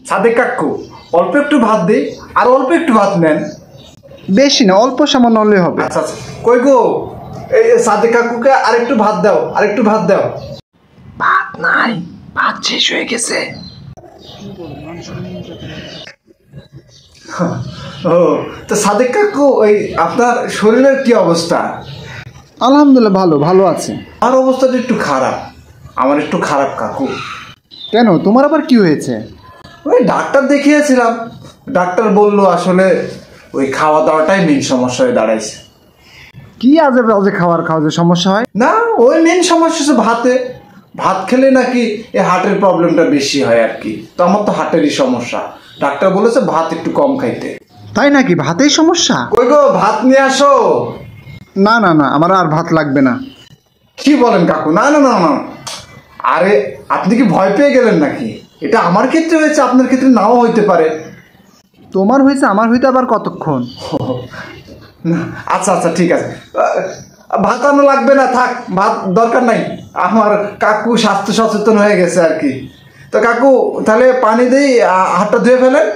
সাদেক কাকু অল্প একটু ভাত দিই, আর অল্প একটু ভাত নেন। বেশি না, অল্প সামান্য হলেই হবে। আচ্ছা আচ্ছা, কই গো এই সাদেক কাকুকে আরেকটু ভাত দাও, আরেকটু ভাত দাও। ভাত নাই, ভাত শেষ হয়ে গেছে। ও তো সাদেক কাকু, ওই আপনার শরীরের কি অবস্থা? আলহামদুলিল্লাহ ভালো, ভালো আছে। আমার অবস্থাটা একটু খারাপ, আমার একটু খারাপ কাকু। কেন, তোমার আবার কি হয়েছে? ওই ডাক্তার দেখিয়েছিলাম, ডাক্তার বললো আসলে ওই খাওয়া দাওয়াটাই মেন সমস্যা হয়ে দাঁড়াইছে। কি আজে বাজে খাওয়ার খাওয়াতে সমস্যা হয়? না, ওই মেন সমস্যা হচ্ছে ভাতে, ভাত খেলে নাকি এই হার্টের প্রবলেমটা বেশি হয় আর কি। তো আমার তো হার্টেরই সমস্যা, ডাক্তার বলেছে ভাত একটু কম খাইতে। তাই নাকি? ভাতেই সমস্যা? কই গো ভাত নিয়ে আসো। না না না, আমার আর ভাত লাগবে না। কি বলেন কাকু? না না না না, আরে আপনি কি ভয় পেয়ে গেলেন নাকি? এটা আমার ক্ষেত্রে হয়েছে, আপনার ক্ষেত্রে নাও হইতে পারে। তোমার হয়েছে, আমার হইতে আবার কতক্ষণ? না, আচ্ছা আচ্ছা ঠিক আছে, ভাত আনো লাগবে না, থাক, ভাত দরকার নাই। আমার কাকু স্বাস্থ্য সচেতন হয়ে গেছে আর কি। তো কাকু তাহলে পানি দিই, হাতটা ধুয়ে ফেলেন।